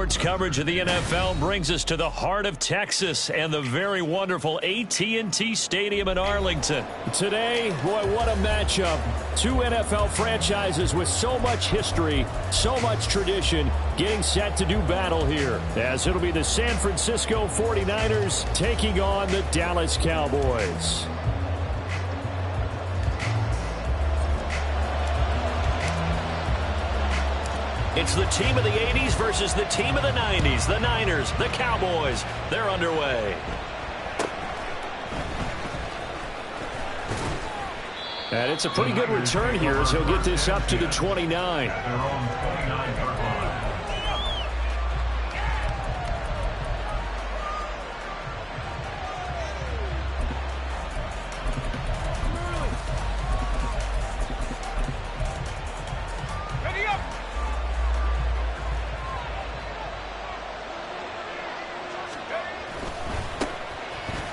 Sports coverage of the NFL brings us to the heart of Texas and the very wonderful AT&T Stadium in Arlington. Today, boy, what a matchup. Two NFL franchises with so much history, so much tradition, getting set to do battle here. As it'll be the San Francisco 49ers taking on the Dallas Cowboys. It's the team of the 80s versus the team of the 90s. The Niners, the Cowboys, they're underway. And it's a pretty good return here as he'll get this up to the 29.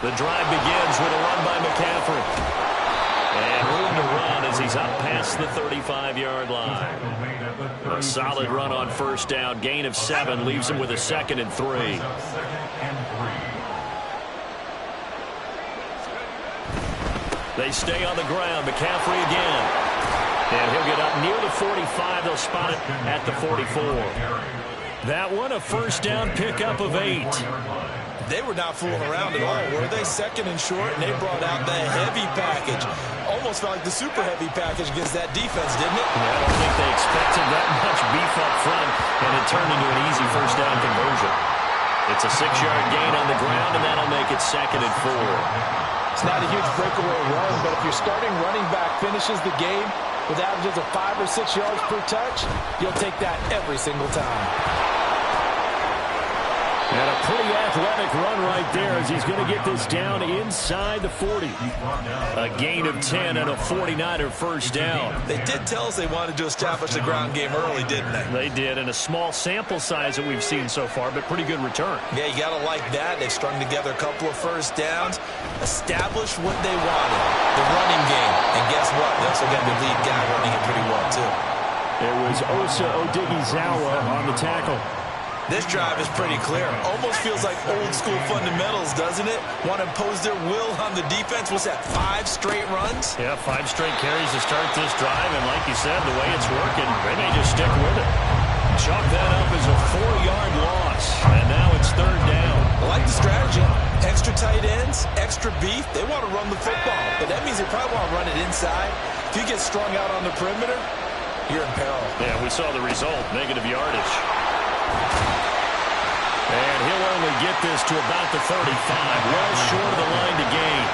The drive begins with a run by McCaffrey. And room to run as he's up past the 35-yard line. A solid run on first down. Gain of 7 leaves him with a 2nd and 3. They stay on the ground. McCaffrey again. And he'll get up near the 45. They'll spot it at the 44. That one, a first down pickup of 8. They were not fooling around at all, were they? 2nd and short, and they brought out the heavy package. Almost felt like the super heavy package against that defense, didn't it? Yeah, I don't think they expected that much beef up front, and it turned into an easy first down conversion. It's a 6-yard gain on the ground, and that'll make it 2nd and 4. It's not a huge breakaway run, but if your starting running back finishes the game with averages of 5 or 6 yards per touch, you'll take that every single time. And a pretty athletic run right there as he's going to get this down inside the 40. A gain of 10 and a 49er first down. They did tell us they wanted to establish the ground game early, didn't they? They did, and a small sample size that we've seen so far, but pretty good return. Yeah, you got to like that. They've strung together a couple of first downs, established what they wanted, the running game. And guess what? They also got the lead guy running it pretty well, too. It was Osa Odighizuwa on the tackle. This drive is pretty clear. Almost feels like old-school fundamentals, doesn't it? Want to impose their will on the defense. What's that, 5 straight runs? Yeah, 5 straight carries to start this drive, and like you said, the way it's working, they may just stick with it. Chalk that up as a 4-yard loss, and now it's 3rd down. I like the strategy. Extra tight ends, extra beef. They want to run the football, but that means they probably want to run it inside. If you get strung out on the perimeter, you're in peril. Yeah, we saw the result, negative yardage. And he'll only get this to about the 35, well short of the line to gain.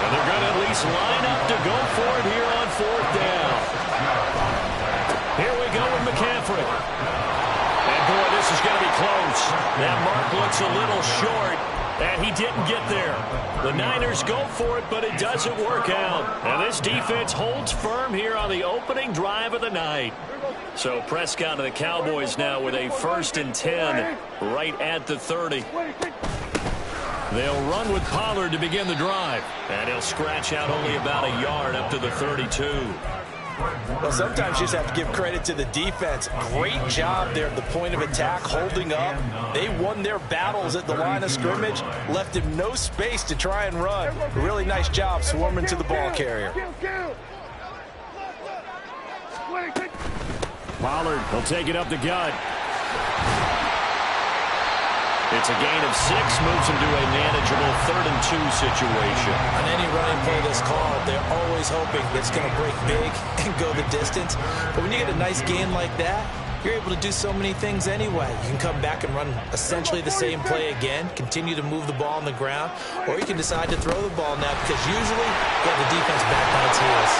And they're going to at least line up to go for it here on 4th down. Here we go with McCaffrey. And boy, this is going to be close. That mark looks a little short, and he didn't get there. The Niners go for it, but it doesn't work out. And this defense holds firm here on the opening drive of the night. So Prescott and the Cowboys now with a 1st and 10 right at the 30. They'll run with Pollard to begin the drive. And he'll scratch out only about a yard up to the 32. Well, sometimes you just have to give credit to the defense. Great job there at the point of attack, holding up. They won their battles at the line of scrimmage, left him no space to try and run. A really nice job swarming to the ball carrier. Pollard, he'll take it up the gut. It's a gain of 6, moves him to a manageable 3rd and 2 situation. On any running play this call, they're always hoping that it's going to break big and go the distance. But when you get a nice gain like that, you're able to do so many things anyway. You can come back and run essentially the same play again, continue to move the ball on the ground, or you can decide to throw the ball now because usually you have the defense back on its heels.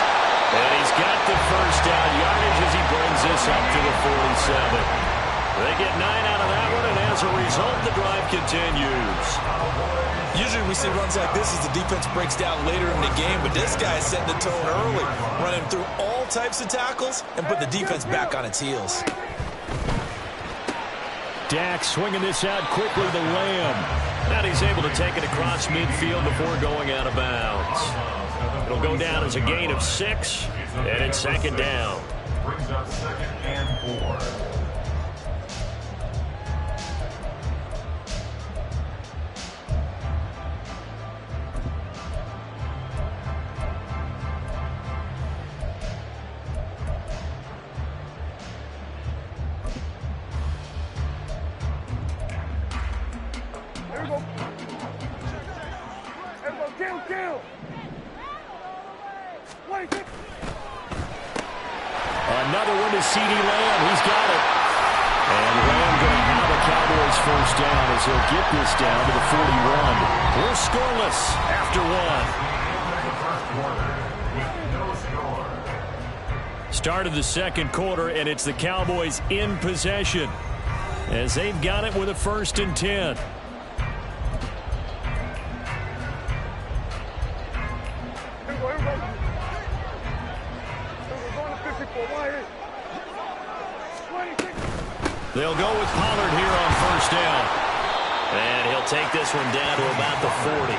And he's got the first down yardage as he brings this up to the 47. They get 9 out of that one, and as a result, the drive continues. Usually we see runs like this as the defense breaks down later in the game, but this guy is setting the tone early, running through all types of tackles and put the defense back on its heels. Dak swinging this out quickly to Lamb. And he's able to take it across midfield before going out of bounds. It'll go down as a gain of 6, and it's 2nd down. Brings up 2nd and 4. Another one to C.D. Lamb. He's got it. And Lamb going to have a Cowboys first down as he'll get this down to the 41. We're scoreless after one. Start of the second quarter, and it's the Cowboys in possession as they've got it with a 1st and 10. They'll go with Pollard here on 1st down. And he'll take this one down to about the 40.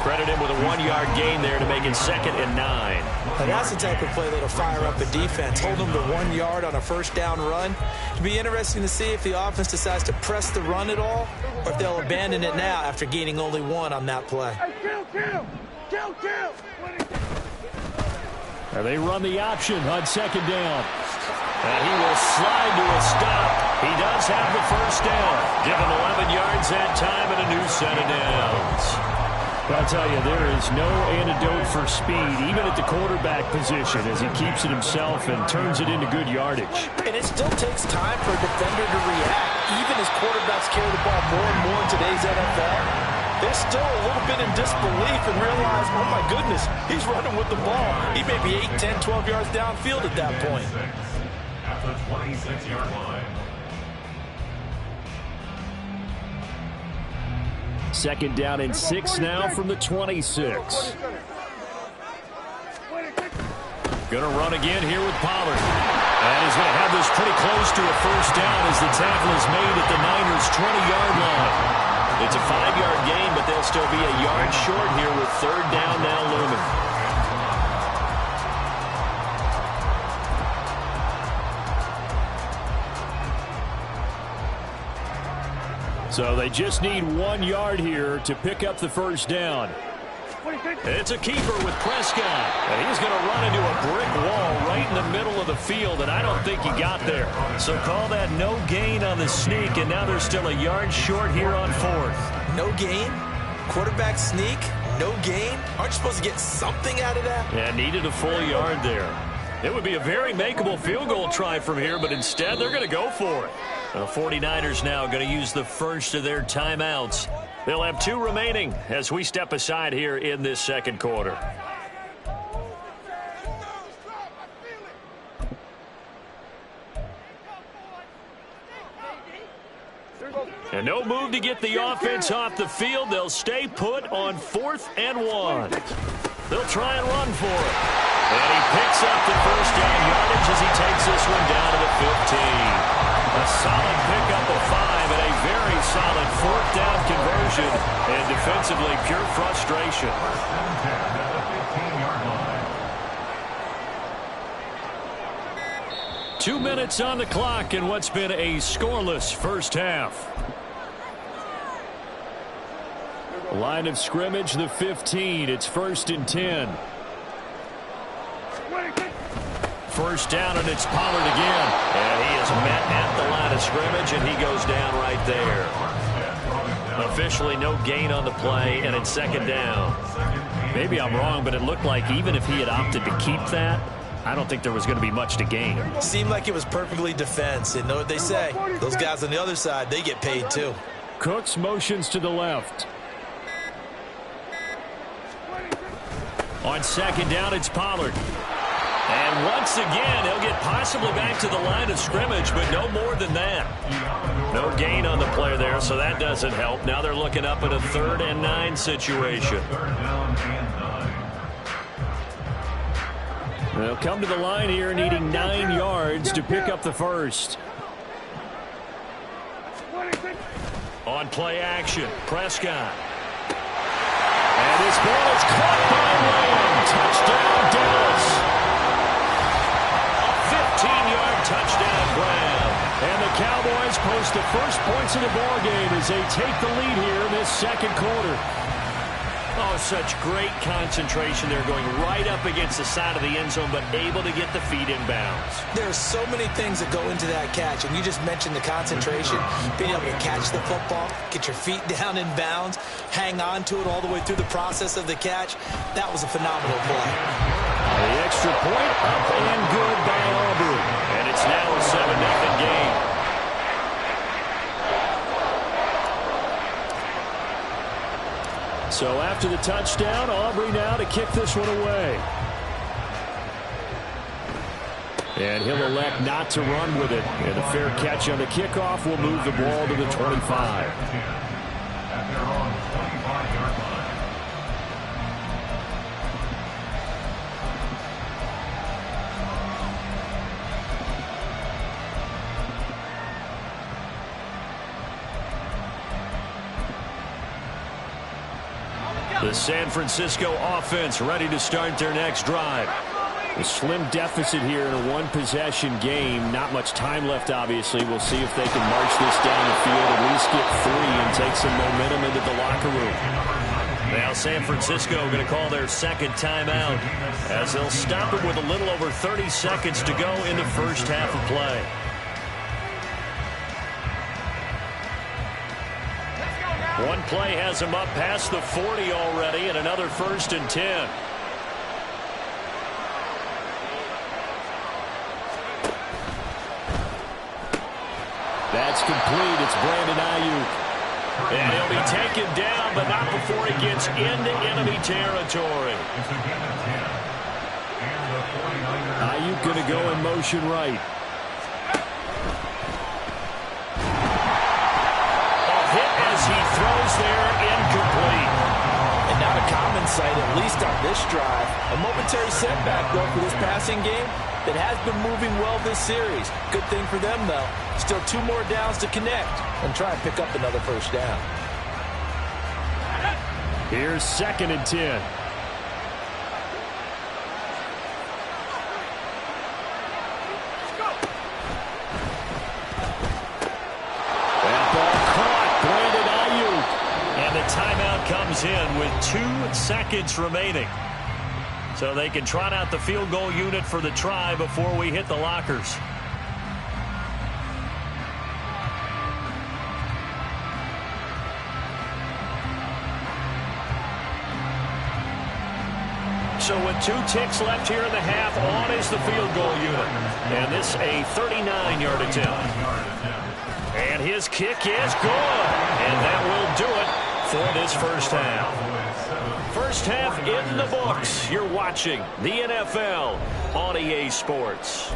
Credit him with a 1-yard gain there to make it 2nd and 9. Now that's the type of play that'll fire up a defense. Hold them to 1 yard on a 1st down run. It'll be interesting to see if the offense decides to press the run at all or if they'll abandon it now after gaining only 1 on that play. Now they run the option on 2nd down. And he will slide to a stop. He does have the 1st down. Given 11 yards that time and a new set of downs. But I'll tell you, there is no antidote for speed, even at the quarterback position, as he keeps it himself and turns it into good yardage. And it still takes time for a defender to react. Even as quarterbacks carry the ball more and more in today's NFL, they're still a little bit in disbelief and realize, oh my goodness, he's running with the ball. He may be 8, 10, 12 yards downfield at that point. At the 26-yard line. 2nd down and 6 now from the 26. Going to run again here with Pollard. And he's going to have this pretty close to a 1st down as the tackle is made at the Niners' 20-yard line. It's a 5-yard gain, but they'll still be a yard short here with 3rd down now looming. So they just need 1 yard here to pick up the 1st down. It's a keeper with Prescott. And he's going to run into a brick wall right in the middle of the field, and I don't think he got there. So call that no gain on the sneak, and now they're still a yard short here on 4th. No gain? Quarterback sneak? No gain? Aren't you supposed to get something out of that? Yeah, needed a full yard there. It would be a very makeable field goal try from here, but instead they're going to go for it. The 49ers now going to use the first of their timeouts. They'll have 2 remaining as we step aside here in this second quarter. And no move to get the offense off the field. They'll stay put on 4th and 1. They'll try and run for it. And he picks up the 1st down yardage as he takes this one down to the 15. A solid pickup of 5 and a very solid 4th down conversion. And defensively, pure frustration. 2 minutes on the clock in what's been a scoreless first half. Line of scrimmage, the 15. It's 1st and 10. 1st down, and it's Pollard again. And he is met at the line of scrimmage, and he goes down right there. Officially no gain on the play, and it's 2nd down. Maybe I'm wrong, but it looked like even if he had opted to keep that, I don't think there was going to be much to gain. Seemed like it was perfectly defense. And know what they say? Those guys on the other side, they get paid too. Cooks motions to the left. On 2nd down, it's Pollard. And once again, he'll get possibly back to the line of scrimmage, but no more than that. No gain on the play there, so that doesn't help. Now they're looking up at a 3rd and 9 situation. They'll come to the line here needing 9 yards to pick up the 1st. On play action, Prescott. And this ball is caught by Lamb. Touchdown, Dallas. 15-yard touchdown grab. And the Cowboys post the first points of the ball game as they take the lead here in this second quarter. Oh, such great concentration there, going right up against the side of the end zone, but able to get the feet in bounds. There's so many things that go into that catch, and you just mentioned the concentration, being able to catch the football, get your feet down in bounds, hang on to it all the way through the process of the catch. That was a phenomenal play. The extra point up and good by Auburn. And it's now a 7-0 game. So after the touchdown, Aubrey now to kick this one away. And he'll elect not to run with it. And a fair catch on the kickoff will move the ball to the 25. At their own 25-yard line. The San Francisco offense ready to start their next drive. A slim deficit here in a one-possession game. Not much time left, obviously. We'll see if they can march this down the field, at least get 3 and take some momentum into the locker room. Now San Francisco going to call their second timeout as they'll stop it with a little over 30 seconds to go in the first half of play. One play has him up past the 40 already, and another 1st and 10. That's complete. It's Brandon Ayuk. And he'll be taken down, but not before he gets into enemy territory. Ayuk going to go in motion right. He throws there, incomplete. And not a common sight, at least on this drive. A momentary setback, though, for this passing game that has been moving well this series. Good thing for them, though. Still 2 more downs to connect and try and pick up another first down. Here's 2nd and 10. Timeout comes in with 2 seconds remaining. So they can trot out the field goal unit for the try before we hit the lockers. So with 2 ticks left here in the half, on is the field goal unit. And this a 39-yard attempt. And his kick is good. And that will do it for this first half. First half in the books. You're watching the NFL on EA Sports.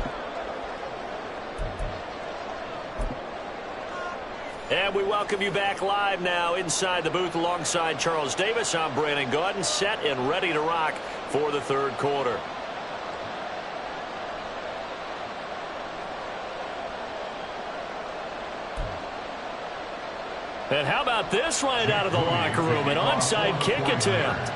And we welcome you back live now inside the booth alongside Charles Davis. I'm Brandon Gaudin, set and ready to rock for the third quarter. And how about this right out of the locker room? An onside kick attempt.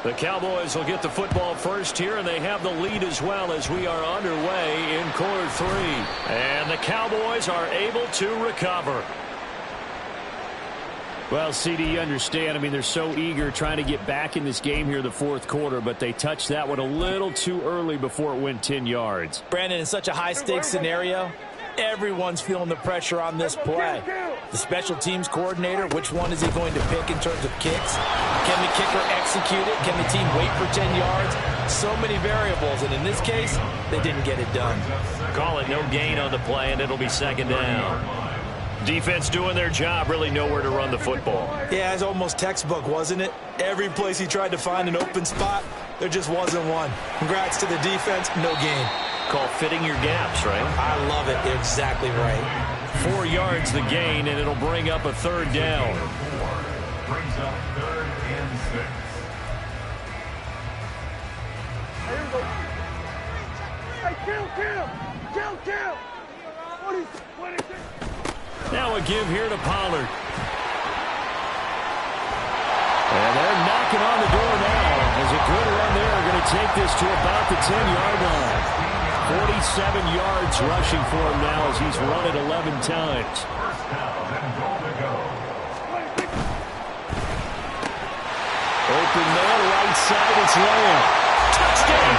The Cowboys will get the football first here, and they have the lead as well as we are underway in quarter 3. And the Cowboys are able to recover. Well, CD, you understand. I mean, they're so eager trying to get back in this game here in the fourth quarter, but they touched that one a little too early before it went 10 yards. Brandon, in such a high-stakes scenario, everyone's feeling the pressure on this play. The special teams coordinator, which one is he going to pick in terms of kicks? Can the kicker execute it? Can the team wait for 10 yards? So many variables, and in this case, they didn't get it done. Call it no gain on the play, and it'll be second down. Defense doing their job, really nowhere to run the football. Yeah, it's almost textbook, wasn't it? Every place he tried to find an open spot, there just wasn't one. Congrats to the defense, no gain. Call fitting your gaps, right? I love it. They're exactly right. 4 yards the gain, and it'll bring up a third down. Brings up 3rd and 6. Hey, kill! What is it? Now a give here to Pollard. And they're knocking on the door now. As a good run there, going to take this to about the 10-yard line. 47 yards rushing for him now as he's run it 11 times. First down and goal to go. Open man, right side, it's Lamb. Touchdown!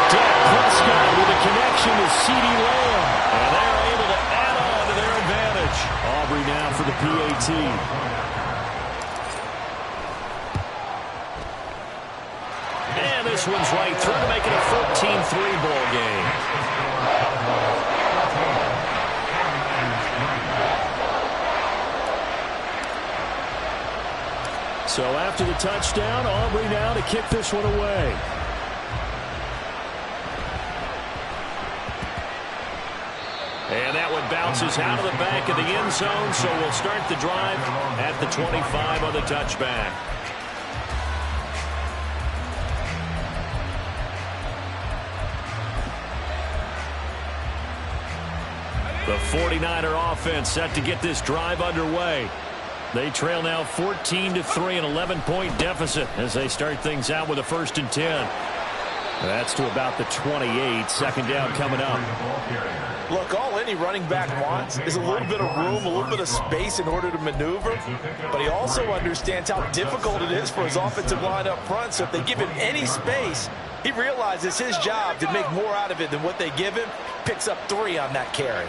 Dak Prescott with a connection to CeeDee Lamb. And they're able to add on to their advantage. Aubrey now for the PAT. And this one's right through to make it a 14-3 ball game. So after the touchdown, Aubrey now to kick this one away. And that one bounces out of the back of the end zone, so we'll start the drive at the 25 on the touchback. The 49er offense set to get this drive underway. They trail now 14-3, an 11-point deficit as they start things out with a 1st and 10. That's to about the 28. Second down coming up. Look, all any running back wants is a little bit of room, a little bit of space in order to maneuver. But he also understands how difficult it is for his offensive line up front. So if they give him any space, he realizes his job to make more out of it than what they give him. Picks up 3 on that carry.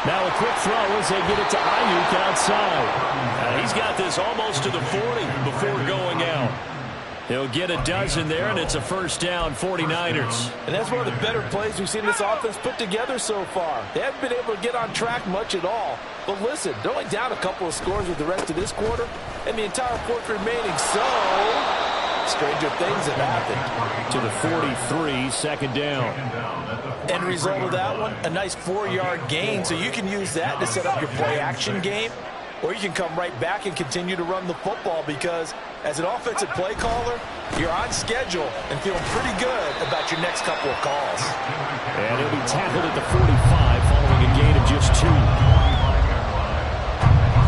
Now a quick throw as they get it to Ayuk outside. He's got this almost to the 40 before going out. He'll get a dozen there, and it's a 1st down, 49ers. And that's one of the better plays we've seen this offense put together so far. They haven't been able to get on track much at all. But listen, they're only down a couple of scores with the rest of this quarter, and the entire fourth remaining. So, stranger things have happened. To the 43, 2nd down. End result of that one, a nice 4-yard gain. So you can use that to set up your play-action game, or you can come right back and continue to run the football because as an offensive play caller, you're on schedule and feeling pretty good about your next couple of calls. And he'll be tackled at the 45 following a gain of just 2.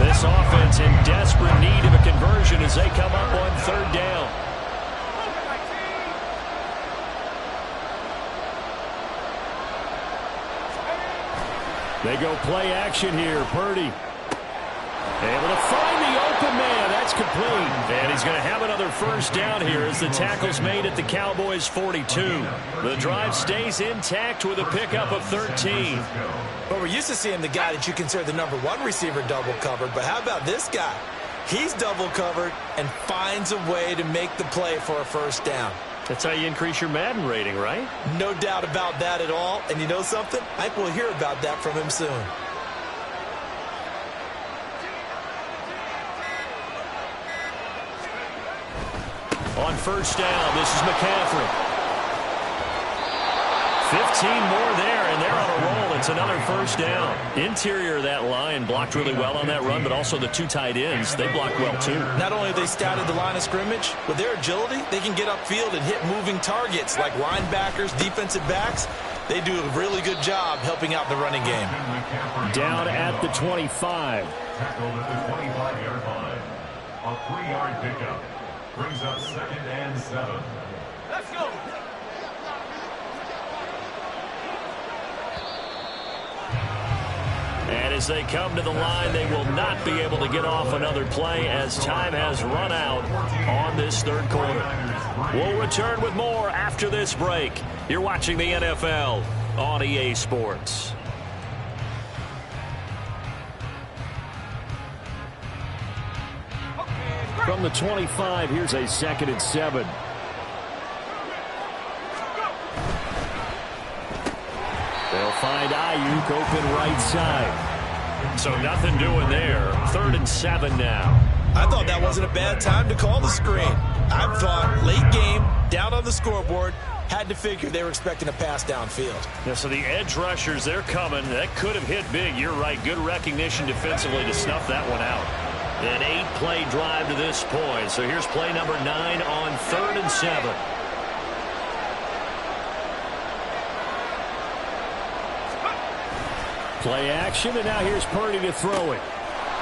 This offense in desperate need of a conversion as they come up on 3rd down. They go play action here. Purdy able to find the open man. That's complete. And he's going to have another 1st down here as the tackle's made at the Cowboys' 42. The drive stays intact with a pickup of 13. But we're used to seeing the guy that you consider the #1 receiver double covered. But how about this guy? He's double covered and finds a way to make the play for a 1st down. That's how you increase your Madden rating, right? No doubt about that at all. And you know something? I think we'll hear about that from him soon. On 1st down, this is McCaffrey. 15 more there, and they're on a roll. It's another 1st down. Interior of that line blocked really well on that run, but also the 2 tight ends, they blocked well too. Not only have they scouted the line of scrimmage, with their agility, they can get upfield and hit moving targets like linebackers, defensive backs. They do a really good job helping out the running game. Down at the 25. Tackled at the 25-yard line. A 3-yard pickup. Brings up 2nd and 7. Let's go. And as they come to the line, they will not be able to get off another play as time has run out on this 3rd quarter. We'll return with more after this break. You're watching the NFL on EA Sports. From the 25, here's a 2nd and 7. They'll find Ayuk open right side. So nothing doing there. 3rd and 7 now. I thought that wasn't a bad time to call the screen. I thought late game, down on the scoreboard, had to figure they were expecting a pass downfield. Yeah, so the edge rushers, they're coming. That could have hit big. You're right. Good recognition defensively to snuff that one out. An 8-play drive to this point. So here's play number 9 on 3rd and 7. Play action, and now here's Purdy to throw it.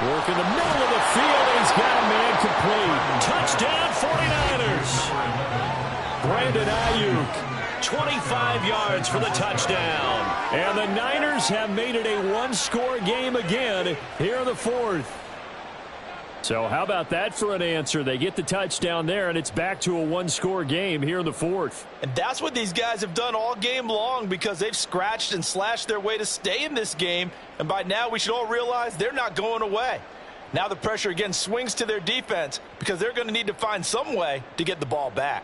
Working the middle of the field, and he's got a man complete. Touchdown, 49ers. Brandon Ayuk, 25 yards for the touchdown. And the Niners have made it a one-score game again here in the fourth. So how about that for an answer? They get the touchdown there, and it's back to a one-score game here in the fourth. And that's what these guys have done all game long, because they've scratched and slashed their way to stay in this game. And by now, we should all realize they're not going away. Now the pressure again swings to their defense, because they're going to need to find some way to get the ball back.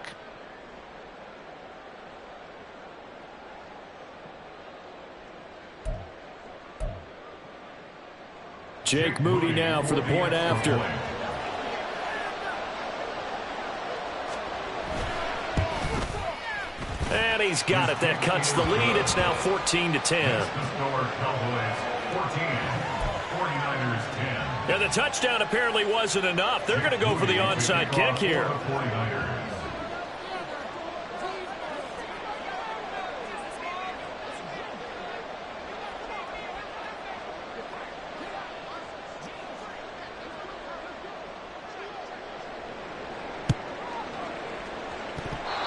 Jake Moody now for the point after. And he's got it. That cuts the lead. It's now 14-10. And the touchdown apparently wasn't enough. They're going to go for the onside kick here.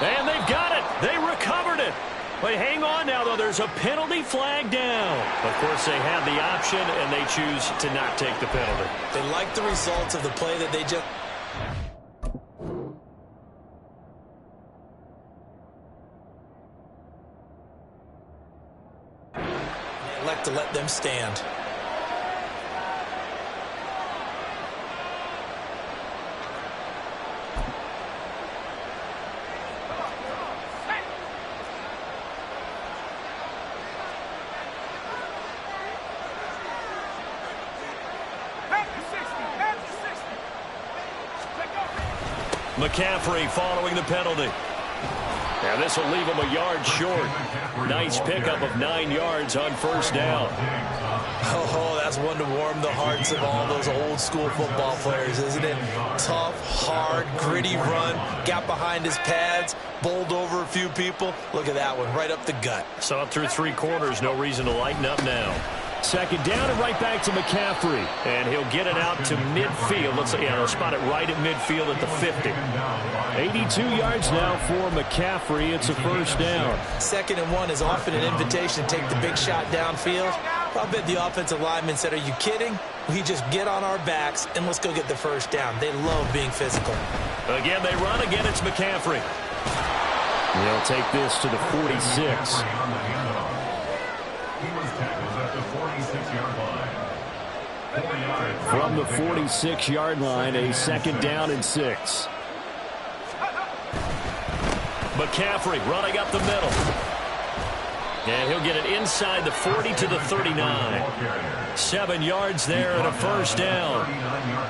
And they've got it. They recovered it. But hang on now, though. There's a penalty flag down. Of course, they have the option, and they choose to not take the penalty. They like the results of the play that they just... They elect to let them stand. McCaffrey following the penalty. And this will leave him a yard short. Nice pickup of 9 yards on first down. Oh, that's one to warm the hearts of all those old school football players, isn't it? Tough, hard, gritty run. Got behind his pads, bowled over a few people. Look at that one, right up the gut. Saw it through 3 quarters. No reason to lighten up now. Second down and right back to McCaffrey. And he'll get it out to midfield. Let's say, he'll spot it right at midfield at the 50. 82 yards now for McCaffrey. It's a first down. 2nd and 1 is often an invitation to take the big shot downfield. I bet the offensive lineman said, are you kidding? We just get on our backs and let's go get the first down. They love being physical. Again, they run. Again, it's McCaffrey. They'll take this to the 46. From the 46-yard line, a 2nd down and 6. McCaffrey running up the middle. And he'll get it inside the 40 to the 39. 7 yards there and a first down.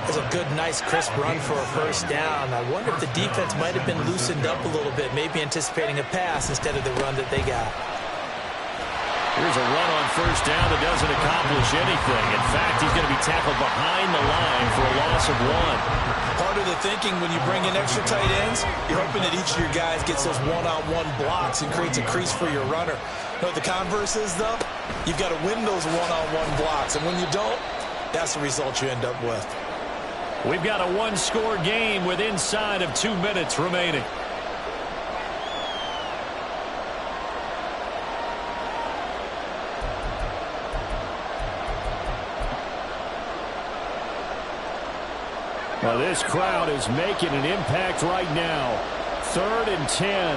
That's a good, nice, crisp run for a first down. I wonder if the defense might have been loosened up a little bit, maybe anticipating a pass instead of the run that they got. Here's a run on first down that doesn't accomplish anything. In fact, he's going to be tackled behind the line for a loss of 1. Part of the thinking when you bring in extra tight ends, you're hoping that each of your guys gets those one-on-one blocks and creates a crease for your runner. You know what the converse is, though? You've got to win those one-on-one blocks, and when you don't, that's the result you end up with. We've got a one-score game with inside of 2 minutes remaining. Well, this crowd is making an impact right now. 3rd and 10.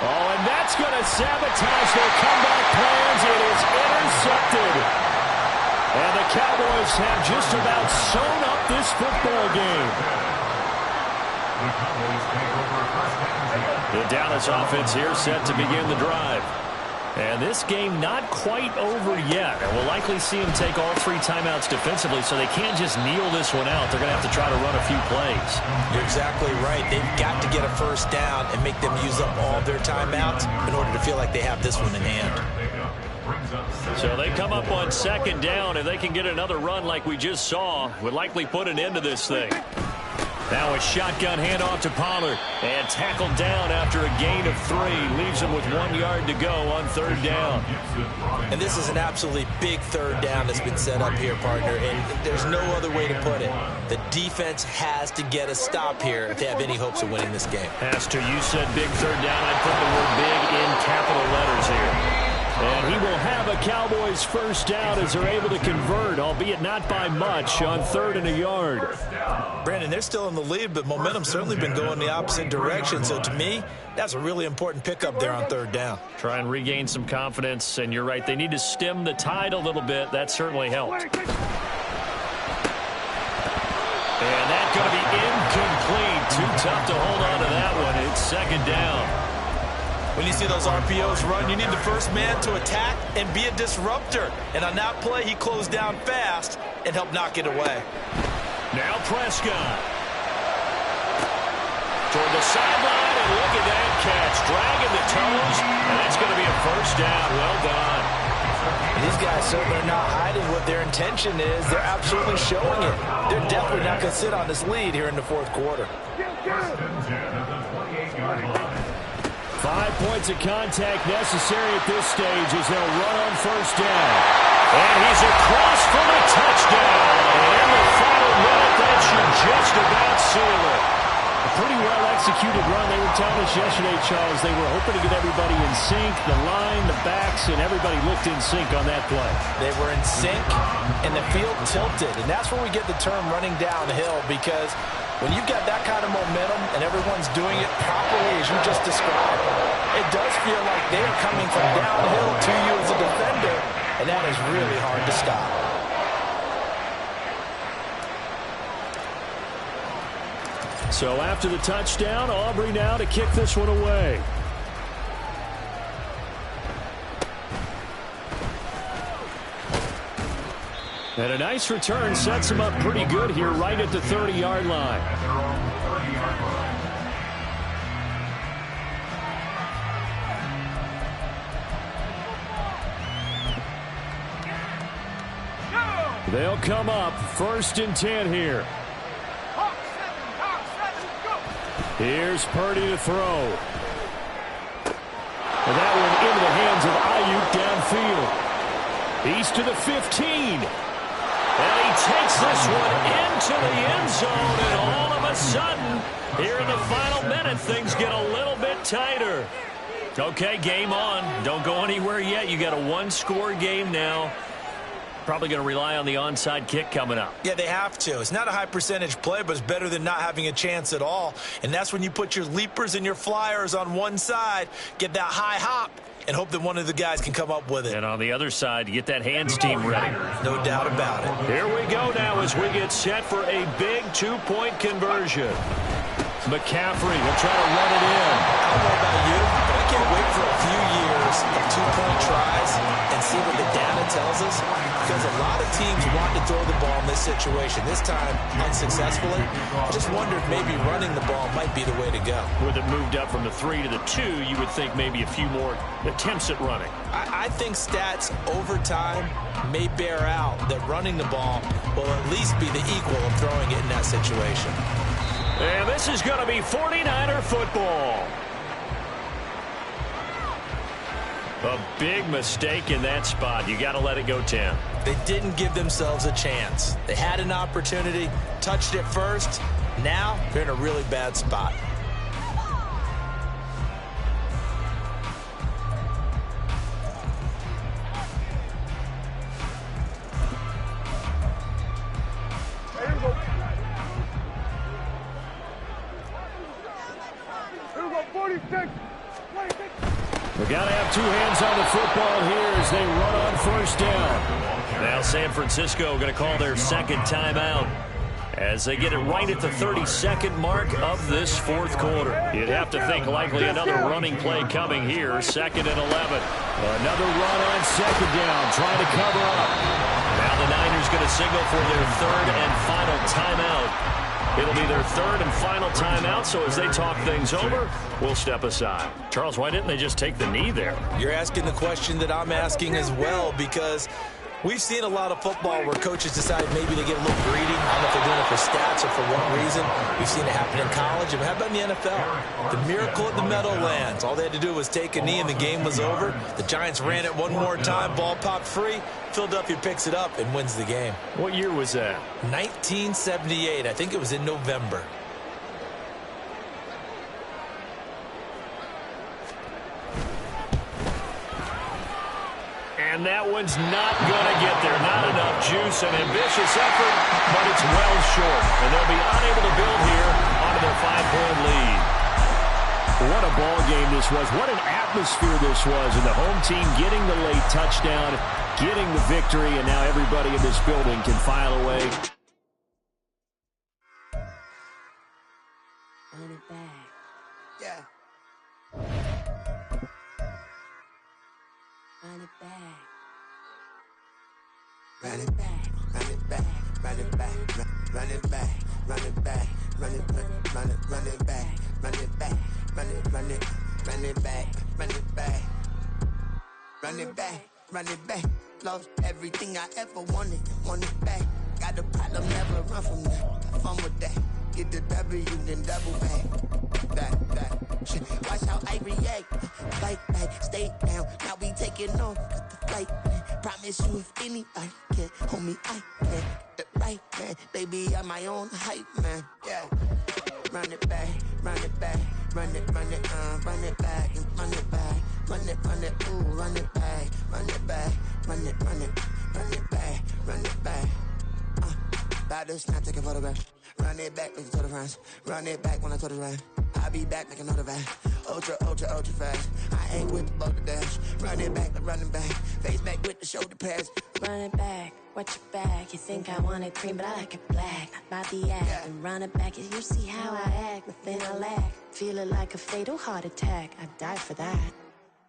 Oh, and that's going to sabotage their comeback plans. It is intercepted. And the Cowboys have just about sewn up this football game. The Dallas offense here set to begin the drive. And this game not quite over yet. And we'll likely see them take all 3 timeouts defensively, so they can't just kneel this one out. They're going to have to try to run a few plays. You're exactly right. They've got to get a first down and make them use up all their timeouts in order to feel like they have this one in hand. So they come up on 2nd down. If they can get another run like we just saw, would likely put an end to this thing. Now a shotgun handoff to Pollard. And tackled down after a gain of 3. Leaves him with 1 yard to go on 3rd down. And this is an absolutely big 3rd down that's been set up here, partner. And there's no other way to put it. The defense has to get a stop here if they have any hopes of winning this game. Has to. You said big 3rd down. I put the word big in capital letters here. And he will have a Cowboys 1st down as they're able to convert, albeit not by much, on 3rd and a yard. Brandon, they're still in the lead, but momentum's certainly been going the opposite direction. So to me, that's a really important pickup there on 3rd down. Try and regain some confidence, and you're right. They need to stem the tide a little bit. That certainly helped. And that's going to be incomplete. Too tough to hold on to that one. It's 2nd down. When you see those RPOs run, you need the first man to attack and be a disruptor. And on that play, he closed down fast and helped knock it away. Now Prescott. Toward the sideline, and look at that catch. Dragging the toes, and that's going to be a 1st down. Well done. These guys certainly are not hiding what their intention is. They're absolutely showing it. They're definitely not going to sit on this lead here in the 4th quarter. 5 points of contact necessary at this stage as they'll run on 1st down. And he's across for the touchdown. And in the final minute, that should just about seal it. A pretty well-executed run. They were telling us yesterday, Charles, they were hoping to get everybody in sync, the line, the backs, and everybody looked in sync on that play. They were in sync, and the field tilted. And that's where we get the term running downhill, because when you've got that kind of momentum and everyone's doing it properly as you just described, it does feel like they're coming from downhill to you as a defender, and that is really hard to stop. So after the touchdown, Aubrey now to kick this one away. And a nice return sets him up pretty good here right at the 30-yard line. They'll come up 1st and 10 here. Here's Purdy to throw. And that one into the hands of Ayuk downfield. He's to the 15. And he takes this one into the end zone, and all of a sudden, here in the final minute, things get a little bit tighter. Okay, game on. Don't go anywhere yet. You got a 1-score game now. Probably going to rely on the onside kick coming up. Yeah, they have to. It's not a high percentage play, but it's better than not having a chance at all. And that's when you put your leapers and your flyers on one side, get that high hop, and hope that one of the guys can come up with it. And on the other side, you get that hands team ready. No doubt about it. Here we go now as we get set for a big 2-point conversion. McCaffrey will try to run it in. I don't know about you, but I can't wait for a few years of 2-point tries and see what the data tells us, because a lot of teams want to throw the ball in this situation. This time, unsuccessfully. I just wonder if maybe running the ball might be the way to go. With it moved up from the 3 to the 2, you would think maybe a few more attempts at running. I think stats over time may bear out that running the ball will at least be the equal of throwing it in that situation. And this is going to be 49er football. A big mistake in that spot. You got to let it go 10. They didn't give themselves a chance. They had an opportunity, touched it first. Now they're in a really bad spot. We got to have two hands on the football here as they run on 1st down. Now San Francisco going to call their second timeout as they get it right at the 32nd mark of this 4th quarter. You'd have to think likely another running play coming here. 2nd and 11. Another run on 2nd down, trying to cover up. Now the Niners going to signal for their 3rd and final timeout. It'll be their 3rd and final timeout, so as they talk things over, we'll step aside. Charles, why didn't they just take the knee there? You're asking the question that I'm asking as well, because We've seen a lot of football where coaches decide maybe they get a little greedy. I don't know if they're doing it for stats or for what reason. We've seen it happen in college. And how about in the NFL? The miracle at the Meadowlands. All they had to do was take a knee and the game was over. The Giants ran it one more time. Ball popped free. Philadelphia picks it up and wins the game. What year was that? 1978. I think it was in November. And that one's not going to get there. Not enough juice. An ambitious effort, but it's well short. And they'll be unable to build here onto their 5-point lead. What a ball game this was. What an atmosphere this was. And the home team getting the late touchdown, getting the victory, and now everybody in this building can file away. Run it back. Yeah. Run it back. Run it back, run it back, run it back, run it back, run it back, run it back, run it back, run it back, run it back, run it back, run it back, run it back. Lost everything I ever wanted it back. Got a problem, never run from that. Have fun with that. Get the W, then double back. That. Shit. Watch how I react. Fight back, stay down. Now we taking off. Got the flight. Promise you if anybody can hold me, I can. The right man, baby, I'm my own hype man. Yeah. Run it back, run it back, run it back, and run it back, ooh, run it back, run it back, run it back, run it back. About to snap, take a photograph. Run it back, make it to the friends. Run it back when I told it right. I'll be back, make another back. Ultra fast. I ain't with the boulder dash. Run it back, running back. Face back with the shoulder pads. Run it back, watch your back. You think I want it cream, but I like it black. About the act, Yeah. and run it back. You see how I act, nothing I lack. Feel it like a fatal heart attack. I'd die for that.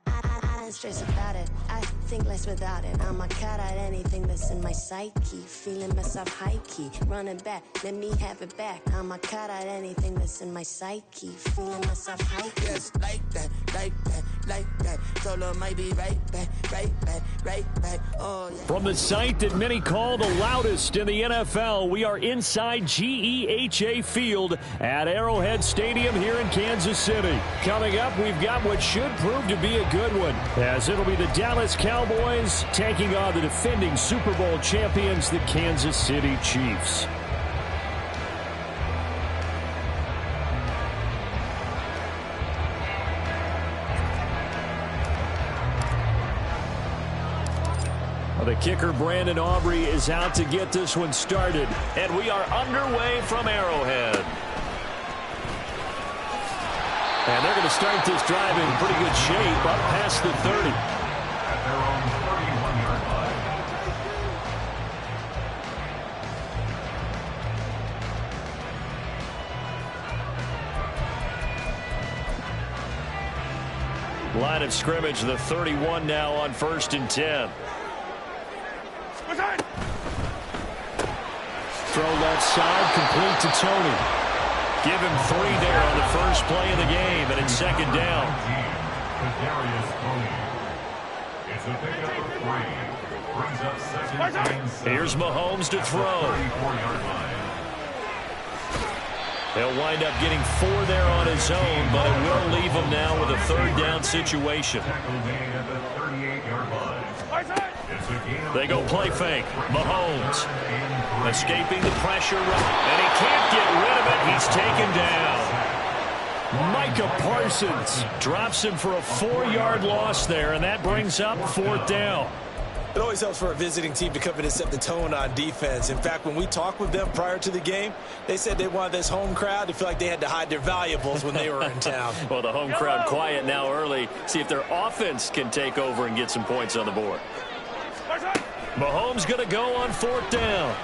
I don't stress about it. I think less without it. I'ma cut out anything that's in my psyche. Feeling myself high key. Running back, let me have it back. I'ma cut out anything that's in my psyche. Feeling myself high key. Yes, like that. Solo might be right back. Oh, yeah. From the site that many call the loudest in the NFL, we are inside GEHA Field at Arrowhead Stadium here in Kansas City. Coming up, we've got what should prove to be a good one, as it'll be the Dallas Cowboys taking on the defending Super Bowl champions, the Kansas City Chiefs. The kicker, Brandon Aubrey, is out to get this one started. And we are underway from Arrowhead. And they're going to start this drive in pretty good shape, up past the 30. At their own 31-yard line. Line of scrimmage, the 31 now on 1st and 10. Throw left side, complete to Tony. Give him 3 there on the first play of the game, and it's 2nd down. It's a pickup of 3. Brings up 2nd and 7. Here's Mahomes to throw. 34-yard line. He'll wind up getting 4 there on his own, but it will leave him now with a 3rd down situation. Tackle made at the 38-yard line. It's a gain of They go 4. play fake. Mahomes escaping the pressure, and he can't get rid of it. He's taken down. Micah Parsons drops him for a 4-yard loss there, and that brings up 4th down. It always helps for a visiting team to come in and set the tone on defense. In fact, when we talked with them prior to the game, they said they wanted this home crowd to feel like they had to hide their valuables when they were in town. Well, the home crowd quiet now early. See if their offense can take over and get some points on the board. Mahomes going to go on 4th down.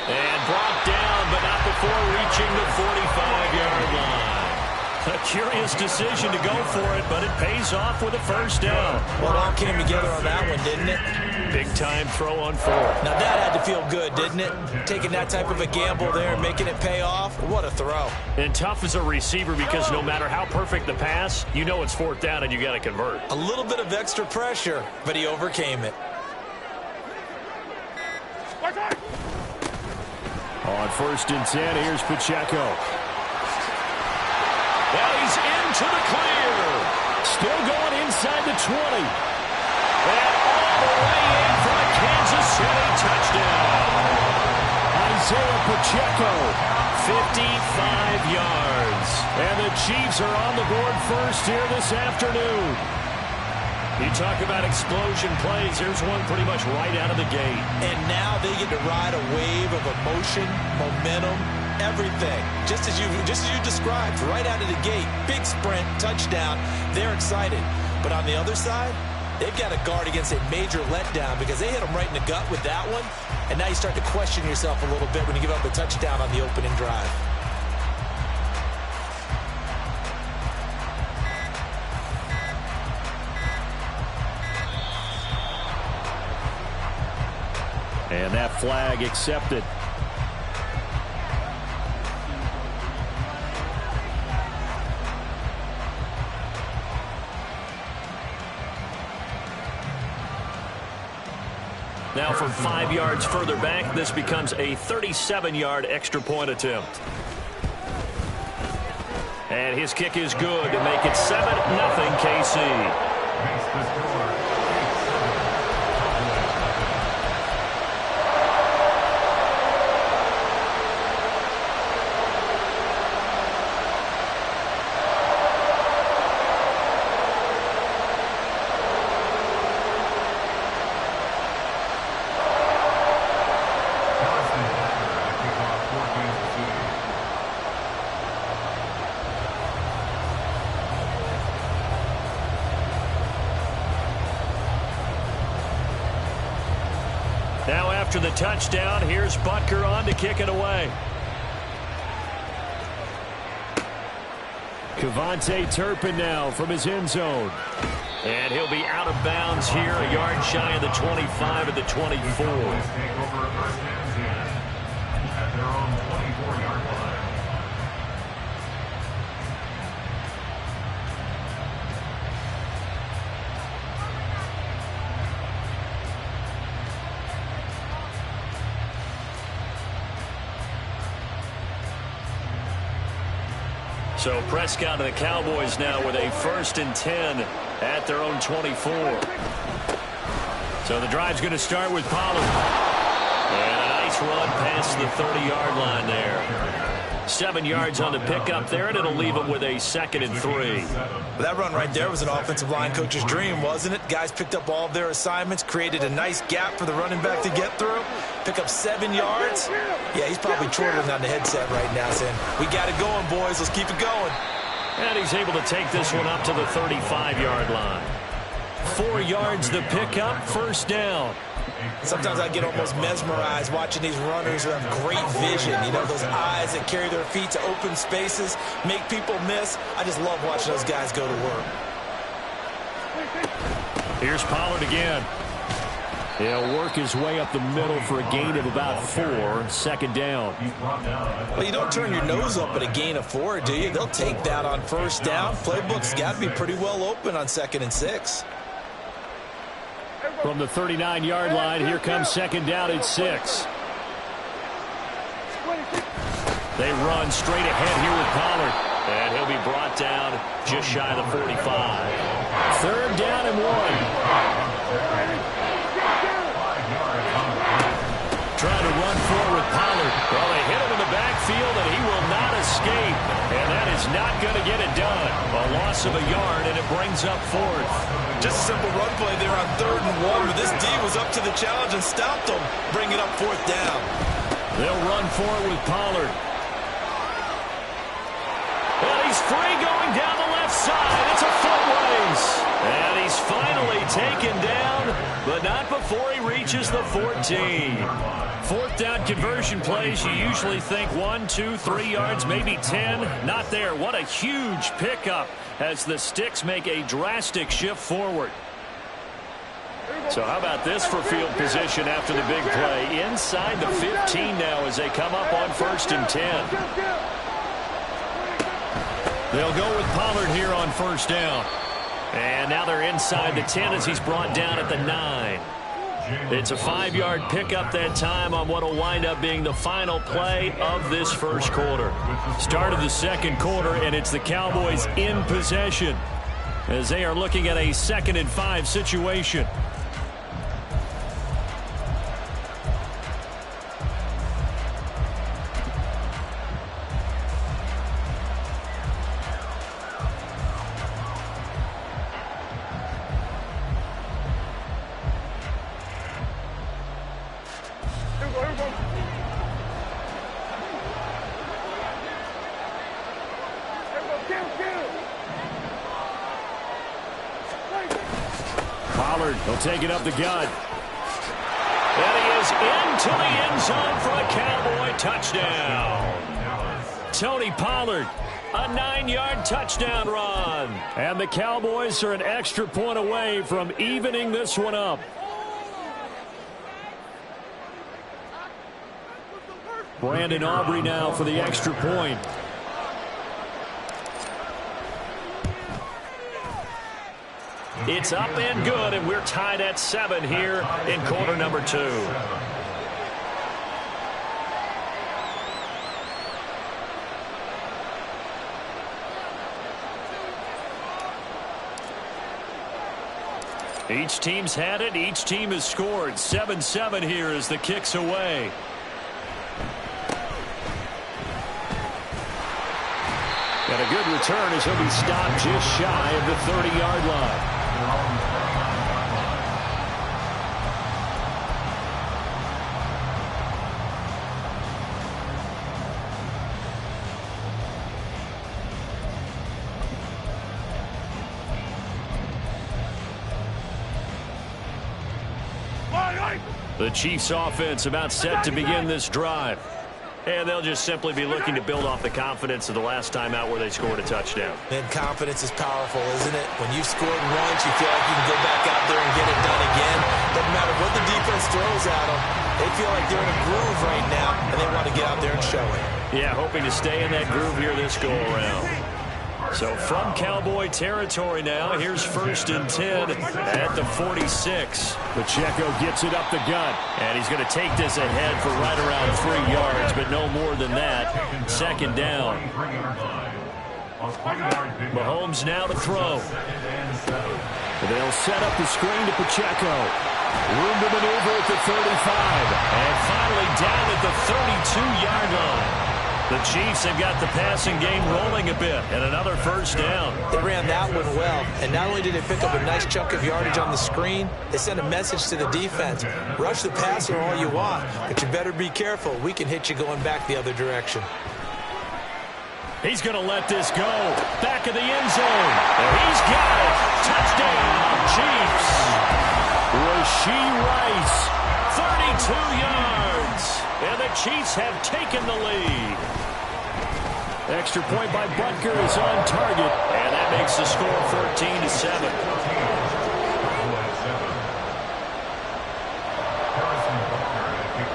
And brought down, but not before reaching the 45-yard line. A curious decision to go for it, but it pays off with a first down. Well, it all came together on that one, didn't it? Big-time throw on fourth. Now, that had to feel good, didn't it? Taking that type of a gamble there and making it pay off. What a throw. And tough as a receiver because no matter how perfect the pass, you know it's fourth down and you got to convert. A little bit of extra pressure, but he overcame it. On 1st and 10, here's Pacheco. And he's into the clear. Still going inside the 20. And all the way in for a Kansas City touchdown. Isaiah Pacheco, 55 yards. And the Chiefs are on the board first here this afternoon. You talk about explosion plays. Here's one pretty much right out of the gate. And now they get to ride a wave of emotion, momentum, everything. Just as you described, right out of the gate. Big sprint, touchdown. They're excited. But on the other side, they've got to guard against a major letdown because they hit them right in the gut with that one. And now you start to question yourself a little bit when you give up a touchdown on the opening drive. And that flag accepted. Now from 5 yards further back, this becomes a 37-yard extra point attempt. And his kick is good to make it 7-0 KC. Now after the touchdown, here's Butker on to kick it away. Kevontae Turpin now from his end zone. And he'll be out of bounds here, a yard shy of the 25 at the 24. Take over first and 10 at their own 24-yard line. So Prescott and the Cowboys now with a 1st and 10 at their own 24. So the drive's going to start with Pollard. And a nice run past the 30-yard line there. 7 yards on the pickup there, and it'll leave him with a 2nd and 3. Well, that run right there was an offensive line coach's dream, wasn't it? Guys picked up all of their assignments, created a nice gap for the running back to get through. Pick up 7 yards. Yeah, he's probably chortling on the headset right now saying, we got it going, boys. Let's keep it going. And he's able to take this one up to the 35-yard line. 4 yards the pickup, 1st down. Sometimes I get almost mesmerized watching these runners who have great vision. You know, those eyes that carry their feet to open spaces, make people miss. I just love watching those guys go to work. Here's Pollard again. He'll work his way up the middle for a gain of about 4, 2nd down. Well, you don't turn your nose up at a gain of 4, do you? They'll take that on 1st down. Playbook's got to be pretty well open on 2nd and 6. From the 39-yard line, here comes 2nd down at 6. They run straight ahead here with Pollard. And he'll be brought down just shy of the 45. 3rd down and 1. Trying to run forward with Pollard. Well, they hit him in the backfield, and he will not escape. And that is not going to get it done. A loss of a yard, and it brings up 4th. Just a simple run play there on 3rd and 1, but this D was up to the challenge and stopped them, bringing up 4th down. They'll run forward with Pollard. And he's free going down the left side. It's a foot race. And he's finally taken down, but not before he reaches the 14. Fourth down conversion plays, you usually think 1, 2, 3 yards, maybe 10. Not there. What a huge pickup as the Sticks make a drastic shift forward. So how about this for field position after the big play? Inside the 15 now as they come up on 1st and 10. They'll go with Pollard here on 1st down. And now they're inside the 10 as he's brought down at the 9. It's a 5-yard pickup that time on what will wind up being the final play of this first quarter. Start of the second quarter, and it's the Cowboys in possession as they are looking at a 2nd and 5 situation. Pollard will take it up the gut. And he is into the end zone for a Cowboy touchdown. Tony Pollard, a 9-yard touchdown run. And the Cowboys are an extra point away from evening this one up. Brandon Aubrey now for the extra point. It's up and good, and we're tied at 7 here in quarter number 2. Each team's had it. Each team has scored. 7-7 here as the kick's away. And a good return as he'll be stopped just shy of the 30-yard line. The Chiefs offense about set to begin this drive. And they'll just simply be looking to build off the confidence of the last time out where they scored a touchdown. And confidence is powerful, isn't it? When you've scored once, you feel like you can go back out there and get it done again. Doesn't matter what the defense throws at them. They feel like they're in a groove right now, and they want to get out there and show it. Yeah, hoping to stay in that groove here this go-around. So from Cowboy territory now, here's 1st and 10 at the 46. Pacheco gets it up the gut, and he's going to take this ahead for right around 3 yards, but no more than that. 2nd down. Mahomes now to throw. They'll set up the screen to Pacheco. Room to maneuver at the 35, and finally down at the 32-yard line. The Chiefs have got the passing game rolling a bit, and another 1st down. They ran that one well, and not only did they pick up a nice chunk of yardage on the screen, they sent a message to the defense. Rush the passer all you want, but you better be careful. We can hit you going back the other direction. He's going to let this go. Back of the end zone. And he's got it. Touchdown, Chiefs. Rashee Rice, 32 yards. And the Chiefs have taken the lead. Extra point by Butker is on target. And that makes the score 14-7.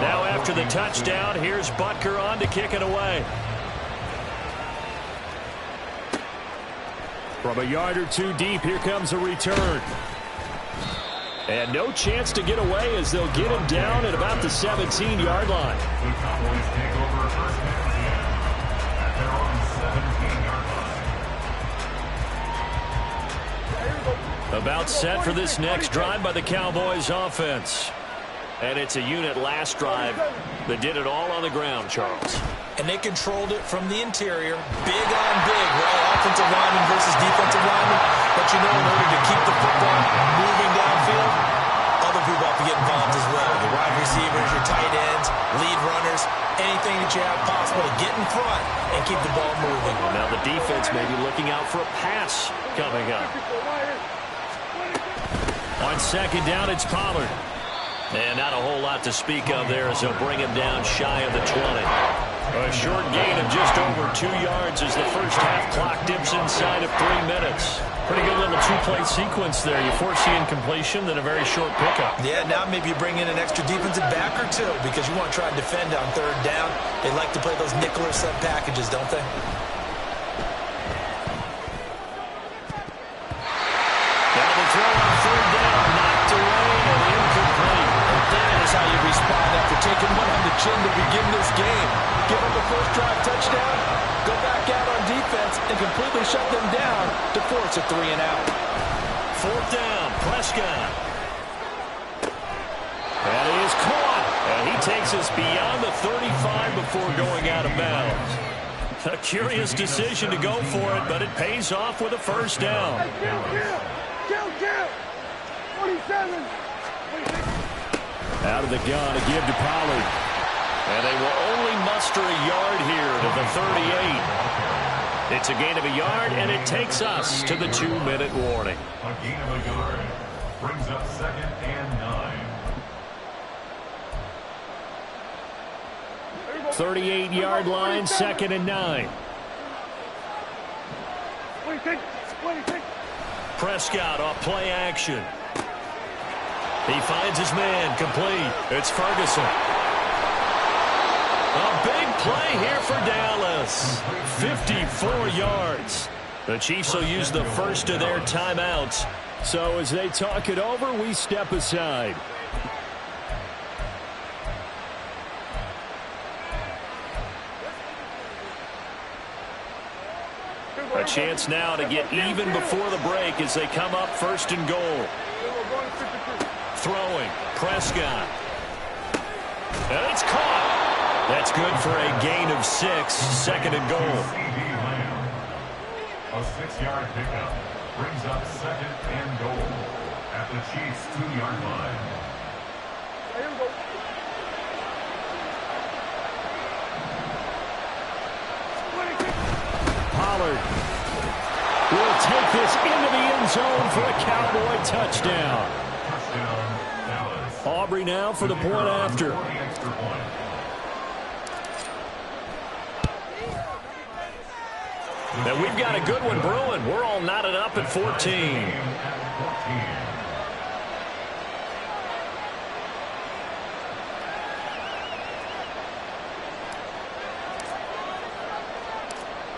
Now after the touchdown, here's Butker on to kick it away. From a yard or two deep, here comes a return. And no chance to get away as they'll get him down at about the 17-yard line. The Cowboys take over 1st and 10 at their own 17-yard line. About set for this next drive by the Cowboys offense. And it's a unit last drive that did it all on the ground, Charles. And they controlled it from the interior. Big on big, right? Offensive lineman versus defensive lineman. But you know, in order to keep the football moving downfield, other people have to get involved as well. The wide receivers, your tight ends, lead runners, anything that you have possible to get in front and keep the ball moving. Now the defense may be looking out for a pass coming up. On On second down, it's Pollard. And not a whole lot to speak of there as they'll bring him down shy of the 20. A short gain of just over 2 yards as the first half clock dips inside of 3 minutes. Pretty good little two-play sequence there. You force the incompletion, then a very short pickup. Yeah, now maybe you bring in an extra defensive back or two because you want to try and defend on third down. They like to play those nickel or sub packages, don't they? Now the throw on third down, knocked away and incomplete. And that is how you respond after taking one on the chin to begin this game. Give them the first drive touchdown, go back out on defense, and completely shut them down to force a 3-and-out. Fourth down, Prescott. And he is caught. And he takes us beyond the 35 before going out of bounds. A curious decision to go for it, but it pays off with a first down. Kill. 47. Out of the gun, a give to Pollard. And they will only muster a yard here to the 38. It's a gain of a yard, and it takes us to the 2-minute warning. A gain of a yard brings up second and 9. 38-yard line, second and 9. Prescott off play action. He finds his man, complete. It's Ferguson. A big play here for Dallas. 54 yards. The Chiefs will use the first of their timeouts. So as they talk it over, we step aside. A chance now to get even before the break as they come up first and goal. Throwing, Prescott. And it's caught. That's good for a gain of 6, second and goal. A 6-yard pickup brings up second and goal at the Chiefs' 2-yard line. Pollard will take this into the end zone for a Cowboy touchdown. Touchdown, Dallas. Aubrey now for the point after. The extra point. Now we've got a good one brewing. We're all knotted up at 14.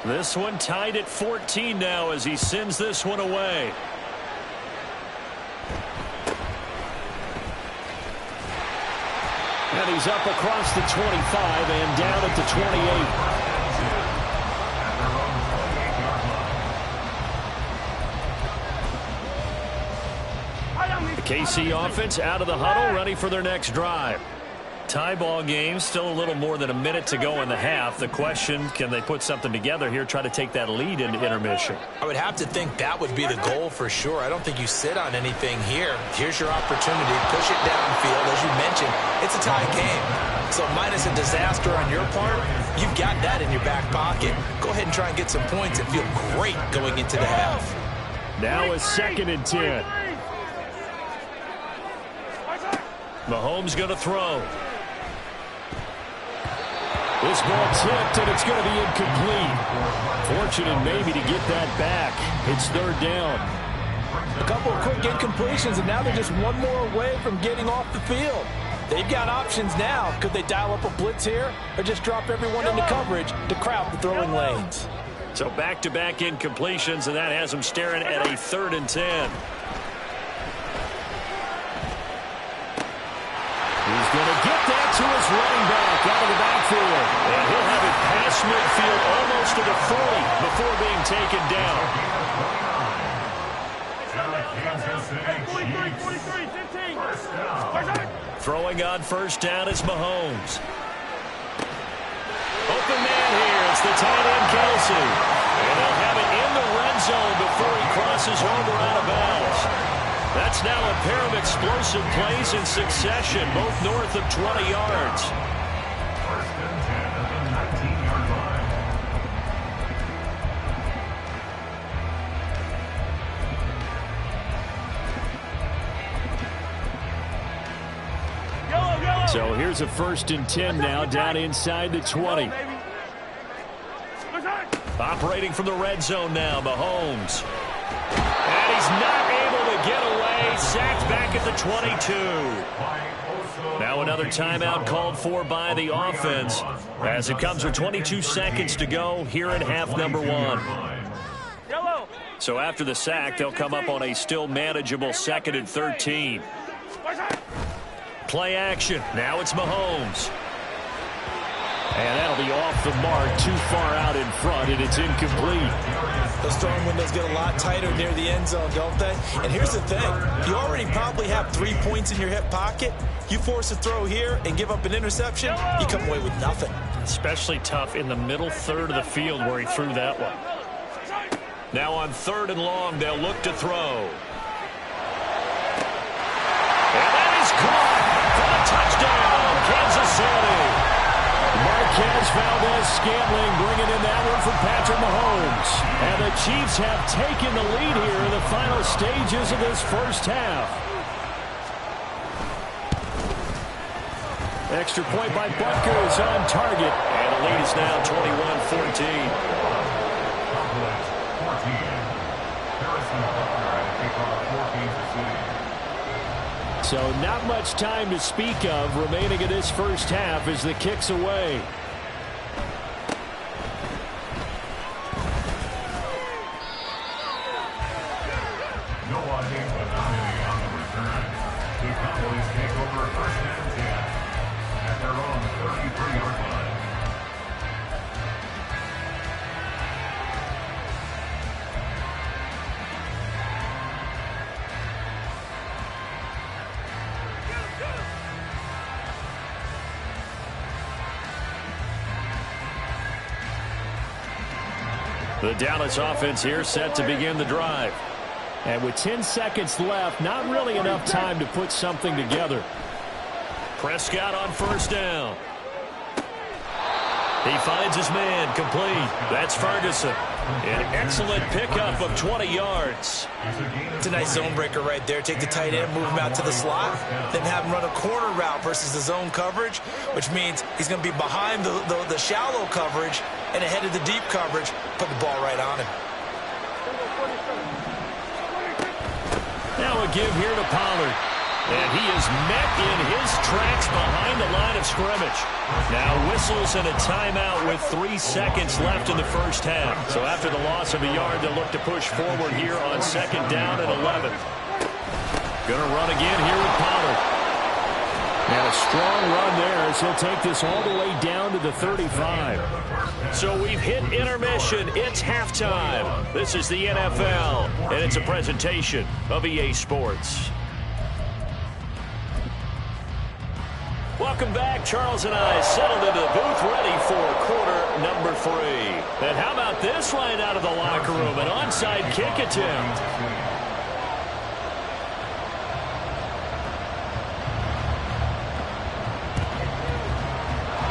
This one tied at 14 now as he sends this one away. And he's up across the 25 and down at the 28. KC offense out of the huddle, ready for their next drive. Tie ball game, still a little more than a minute to go in the half. The question, can they put something together here, try to take that lead into intermission? I would have to think that would be the goal for sure. I don't think you sit on anything here. Here's your opportunity. Push it downfield. As you mentioned, it's a tie game. So minus a disaster on your part, you've got that in your back pocket. Go ahead and try and get some points and feel great going into the half. Now a second and 10. Mahomes going to throw. This ball tipped, and it's going to be incomplete. Fortunate maybe to get that back. It's third down. A couple of quick incompletions, and now they're just one more away from getting off the field. They've got options now. Could they dial up a blitz here or just drop everyone into coverage to crowd the throwing lanes? So back-to-back incompletions, and that has them staring at a 3rd and 10. He's going to get that to his running back out of the backfield. And he'll have it past midfield almost to the 40 before being taken down. Throwing on first down is Mahomes. Open man here. It's the tight end, Kelsey. And they'll have it in the red zone before he crosses over out of bounds. That's now a pair of explosive plays in succession, both north of 20 yards. First and 10 at the 19-yard line. So here's a 1st and 10 now, down inside the 20. Operating from the red zone now, Mahomes. And he's not able to get away. Sacked back at the 22. Now another timeout called for by the offense as it comes with 22 seconds to go here in half number 1. So after the sack, they'll come up on a still manageable 2nd and 13. Play action. Now it's Mahomes. And that'll be off the mark, too far out in front, and it's incomplete. Those throwing windows get a lot tighter near the end zone, don't they? And here's the thing. You already probably have 3 points in your hip pocket. You force a throw here and give up an interception, you come away with nothing. Especially tough in the middle third of the field where he threw that one. Now on 3rd and long, they'll look to throw. And that is caught for the touchdown, Kansas City. Marquez Valdez-Scantling bringing in that one from Patrick Mahomes. And the Chiefs have taken the lead here in the final stages of this first half. Extra point by Butker is on target. And the lead is now 21-14. So not much time to speak of remaining in this first half as the kick's away. No audience anomaly on the return. The Cowboys take over 1st and 10 at their own 33-yard line. The Dallas offense here set to begin the drive. And with 10 seconds left, not really enough time to put something together. Prescott on 1st down. He finds his man, complete. That's Ferguson. An excellent pickup of 20 yards. It's a nice zone breaker right there. Take the tight end, move him out to the slot, then have him run a corner route versus the zone coverage, which means he's going to be behind the shallow coverage and ahead of the deep coverage. Put the ball right on him. Now a give here to Pollard. And he is met in his tracks behind the line of scrimmage. Now whistles and a timeout with 3 seconds left in the first half. So after the loss of a yard, they'll look to push forward here on 2nd down and 11. Gonna run again here with Pollard. And a strong run there as he'll take this all the way down to the 35. So we've hit intermission. It's halftime. This is the NFL, and it's a presentation of EA Sports. Welcome back. Charles and I settled into the booth ready for quarter number 3. And how about this right out of the locker room? An onside kick attempt.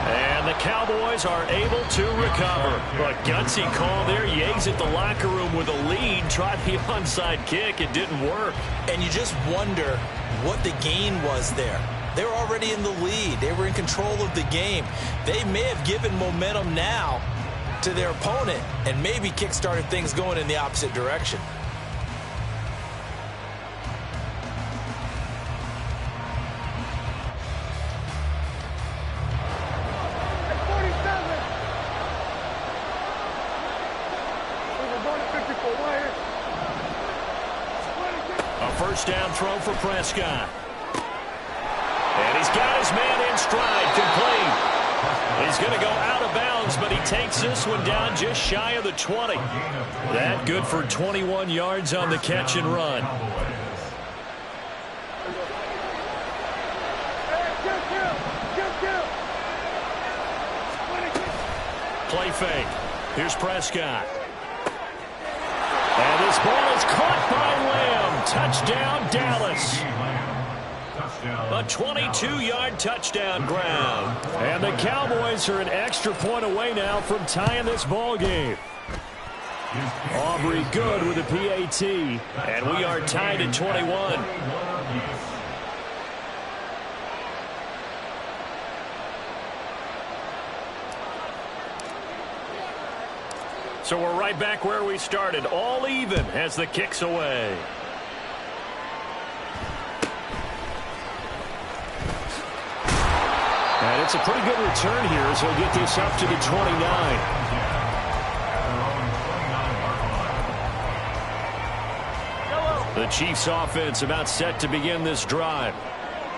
And the Cowboys are able to recover. A gutsy call there. Yates at the locker room with a lead. Tried the onside kick. It didn't work. And you just wonder what the gain was there. They were already in the lead. They were in control of the game. They may have given momentum now to their opponent and maybe kick-started things going in the opposite direction. A 1st down throw for Prescott. And he's got his man in stride, complete. He's going to go out of bounds, but he takes this one down just shy of the 20. That good for 21 yards on the catch and run. Play fake. Here's Prescott. And this ball is caught by Lamb. Touchdown, Dallas. A 22-yard touchdown ground. And the Cowboys are an extra point away now from tying this ball game. Aubrey good with a PAT. And we are tied at 21. So we're right back where we started, all even as the kick's away. And it's a pretty good return here as he'll get this up to the 29. The Chiefs offense about set to begin this drive.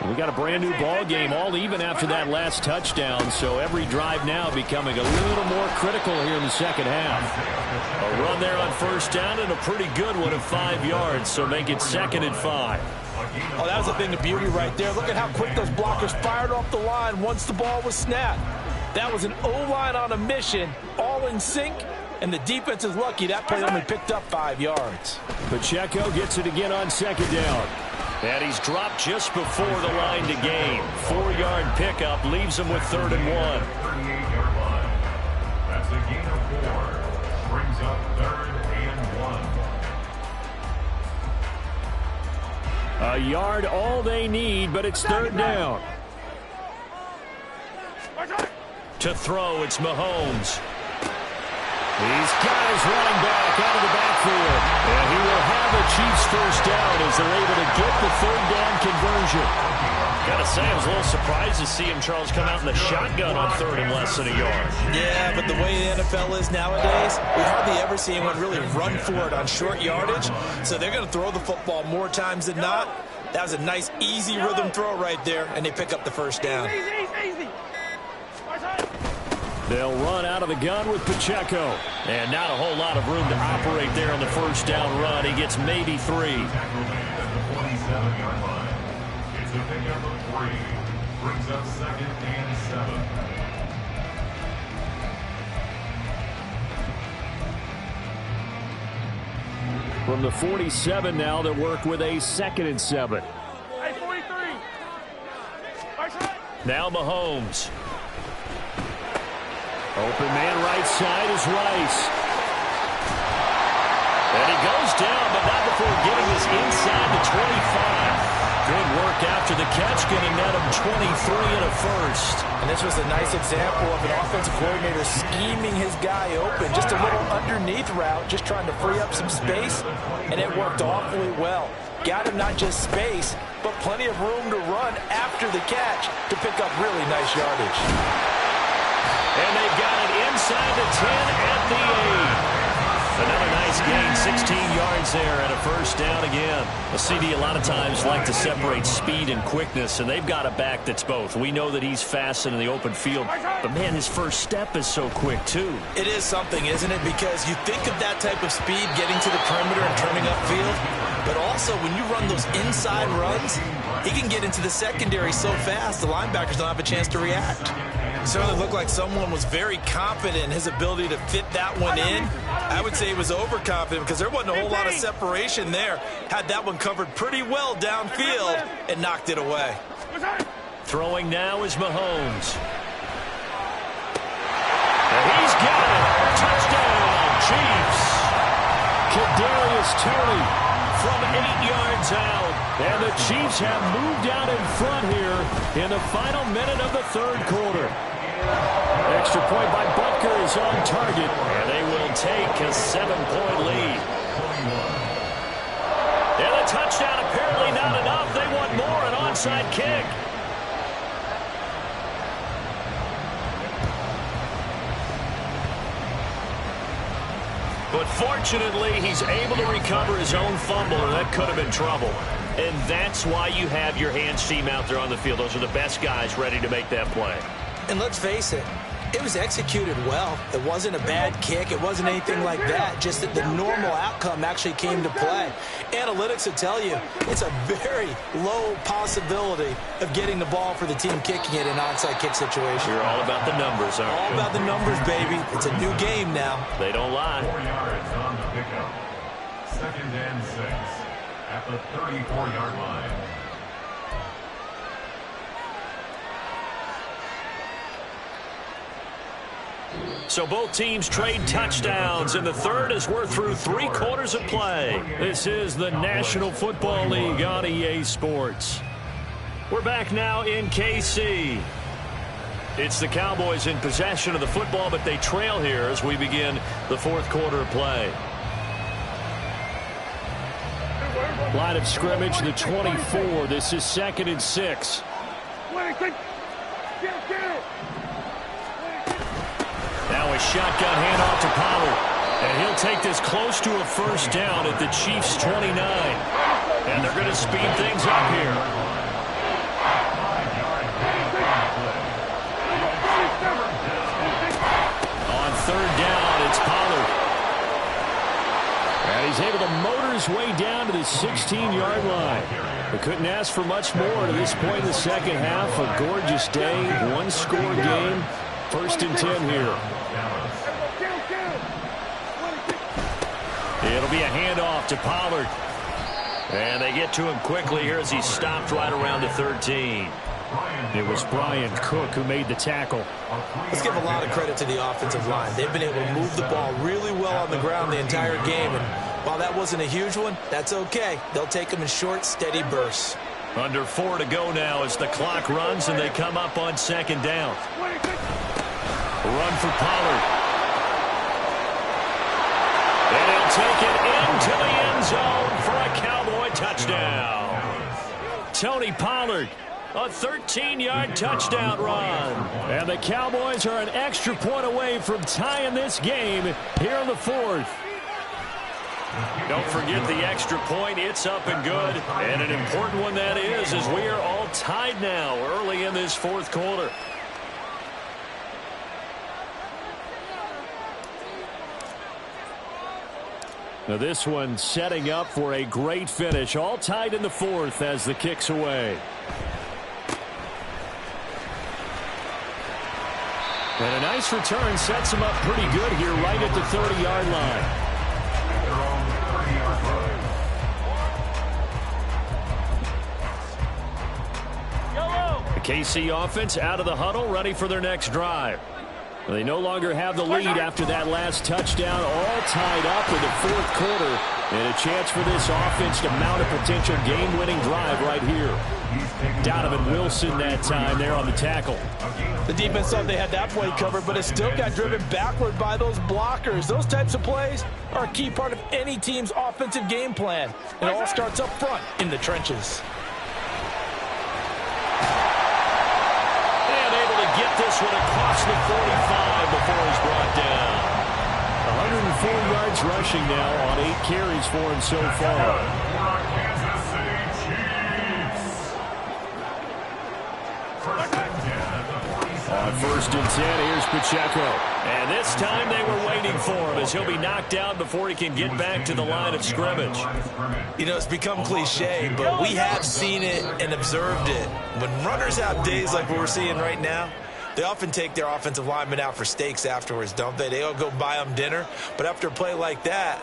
We got a brand new ball game, all even after that last touchdown, so every drive now becoming a little more critical here in the second half. A run there on first down and a pretty good one of 5 yards, so make it 2nd and 5. Oh, that was a thing of beauty right there. Look at how quick those blockers fired off the line once the ball was snapped. That was an O-line on a mission, all in sync, and the defense is lucky that play only picked up 5 yards. Pacheco gets it again on 2nd down. And he's dropped just before the line to gain. 4-yard pickup leaves him with 3rd and 1. 38-yard line. That's a gain of 4. Brings up 3rd and 1. A yard all they need, but it's 3rd down. To throw, it's Mahomes. He's got his running back out of the backfield. And he will have the Chiefs first down as they're able to get the 3rd down conversion. Got to say, I was a little surprised to see him, Charles, come out in the shotgun on 3rd and less than a yard. Yeah, but the way the NFL is nowadays, we hardly ever see anyone really run for it on short yardage. So they're going to throw the football more times than not. That was a nice, easy rhythm throw right there, and they pick up the first down. They'll run out of the gun with Pacheco. And not a whole lot of room to operate there on the first down run. He gets maybe 3. At the 47-yard line. It's a pickup of 3. Brings up 2nd and 7. From the 47 now, they work with a 2nd and 7. Hey, 43. Now Mahomes. Open man right side is Rice. And he goes down, but not before getting this inside the 25. Good work after the catch, going to net him 23 and a first. And this was a nice example of an offensive coordinator scheming his guy open. Just a little underneath route, just trying to free up some space, and it worked awfully well. Got him not just space, but plenty of room to run after the catch to pick up really nice yardage. And they've got it inside the 10 at the 8. Another nice gain, 16 yards there and a first down again. A CD a lot of times like to separate speed and quickness, and they've got a back that's both. We know that he's fast in the open field, but man, his first step is so quick too. It is something, isn't it? Because you think of that type of speed getting to the perimeter and turning upfield, but also when you run those inside runs, he can get into the secondary so fast the linebackers don't have a chance to react. It certainly looked like someone was very confident in his ability to fit that one in. I would say he was overconfident because there wasn't a whole lot of separation there. Had that one covered pretty well downfield and knocked it away. Throwing now is Mahomes. And he's got it. Touchdown, Chiefs. Kadarius Toney from 8 yards out. And the Chiefs have moved out in front here in the final minute of the 3rd quarter. Extra point by Butker is on target, and they will take a 7-point lead. And a touchdown apparently not enough. They want more, an onside kick. But fortunately, he's able to recover his own fumble, and that could have been trouble. And that's why you have your hands team out there on the field. Those are the best guys ready to make that play. And let's face it, it was executed well. It wasn't a bad kick. It wasn't anything like that. Just that the normal outcome actually came to play. Analytics will tell you it's a very low possibility of getting the ball for the team kicking it in an onside kick situation. You're all about the numbers, aren't you? All about the numbers, baby. It's a new game now. They don't lie. 4 yards on the pickup. 2nd and 6 at the 34-yard line. So both teams trade touchdowns in the 3rd as we're through 3 quarters of play. This is the National Football League on EA Sports. We're back now in KC. It's the Cowboys in possession of the football, but they trail here as we begin the fourth quarter of play. Line of scrimmage, the 24. This is 2nd and 6. Now a shotgun handoff to Pollard. And he'll take this close to a first down at the Chiefs' 29. And they're going to speed things up here. On 3rd down, it's Pollard. And he's able to motor his way down to the 16-yard line. We couldn't ask for much more to this point in the second half. A gorgeous day, one-score game. 1st and 10 here. It'll be a handoff to Pollard. And they get to him quickly here as he stopped right around the 13. It was Brian Cook who made the tackle. Let's give a lot of credit to the offensive line. They've been able to move the ball really well on the ground the entire game. And while that wasn't a huge one, that's okay. They'll take them in short, steady bursts. Under 4 to go now as the clock runs and they come up on 2nd down. Run for Pollard. And he'll take it into the end zone for a Cowboy touchdown. Tony Pollard, a 13-yard touchdown run. And the Cowboys are an extra point away from tying this game here in the 4th. Don't forget the extra point. It's up and good. And an important one that is, as we are all tied now early in this 4th quarter. Now this one setting up for a great finish. All tied in the 4th as the kick's away. And a nice return sets him up pretty good here right at the 30-yard line. The KC offense out of the huddle, ready for their next drive. They no longer have the lead after that last touchdown, all tied up in the 4th quarter. And a chance for this offense to mount a potential game-winning drive right here. Donovan Wilson that time there on the tackle. The defense thought they had that play covered, but it still got driven backward by those blockers. Those types of plays are a key part of any team's offensive game plan. It all starts up front in the trenches. Get this one across the 45 before he's brought down. 104 yards rushing now on 8 carries for him so far. On 1st and 10, here's Pacheco. And this time they were waiting for him as he'll be knocked down before he can get back to the line of scrimmage. You know, it's become cliche, but we have seen it and observed it. When runners have days like what we're seeing right now, they often take their offensive linemen out for steaks afterwards, don't they? They all go buy them dinner. But after a play like that,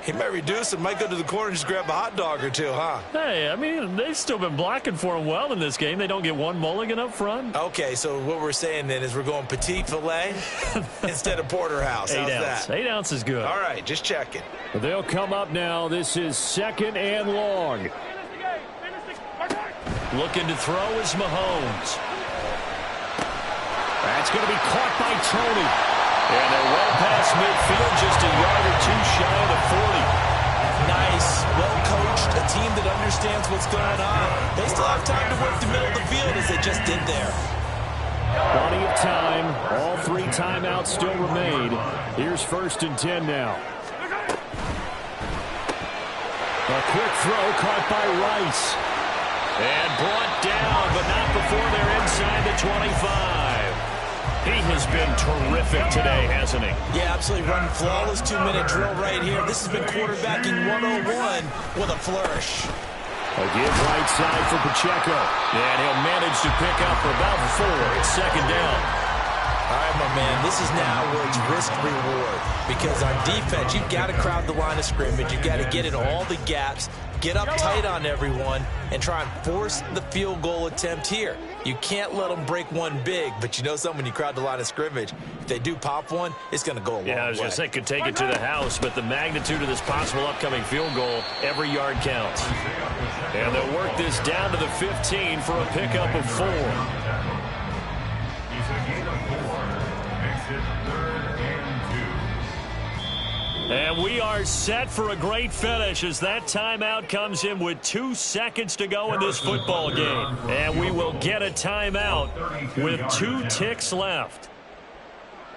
he might reduce and might go to the corner and just grab a hot dog or two, huh? Hey, I mean, they've still been blocking for him well in this game. They don't get one mulligan up front. Okay, so what we're saying then is we're going petite filet instead of porterhouse. How's that? 8 ounce is good. All right, just checking. They'll come up now. This is 2nd and long. Looking to throw is Mahomes. That's going to be caught by Tony. And they're well past midfield, just a yard or two shy of the 40. Nice, well-coached, a team that understands what's going on. They still have time to work the middle of the field as they just did there. Plenty of time. All 3 timeouts still remain. Here's 1st and 10 now. A quick throw caught by Rice. And brought down, but not before they're inside the 25. He has been terrific today, hasn't he? Yeah, absolutely. Running flawless 2-minute drill right here. This has been quarterbacking 101 with a flourish. A give right side for Pacheco. And he'll manage to pick up about 4. It's 2nd down. All right, my man, this is now where it's risk-reward. Because on defense, you've got to crowd the line of scrimmage. You've got to get in all the gaps, get up tight on everyone, and try and force the field goal attempt here. You can't let them break one big, but you know something, when you crowd the line of scrimmage, if they do pop one, it's going to go a long way. Yeah, I was going to say, could take it to the house, but the magnitude of this possible upcoming field goal, every yard counts. And they'll work this down to the 15 for a pickup of 4. And we are set for a great finish as that timeout comes in with 2 seconds to go in this football game. And we will get a timeout with 2 ticks left.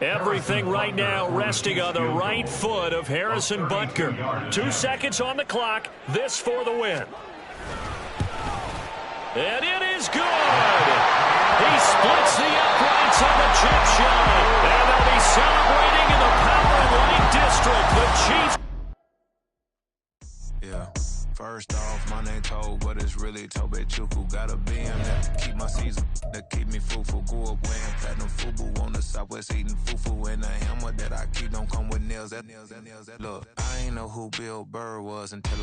Everything right now resting on the right foot of Harrison Butker. 2 seconds on the clock. This for the win. And it is good. He splits the uprights on the chip shot. And they'll be celebrating in the Power and Light District. The Chiefs. Yeah. First off, my name Toe, but it's really Tobe Chuku. Got a BM that keep my season, that keep me fruitful. Grew up wearing platinum FUBU on the Southwest eating fufu. And the hammer that I keep don't come with nails. Look, I ain't know who Bill Burr was until I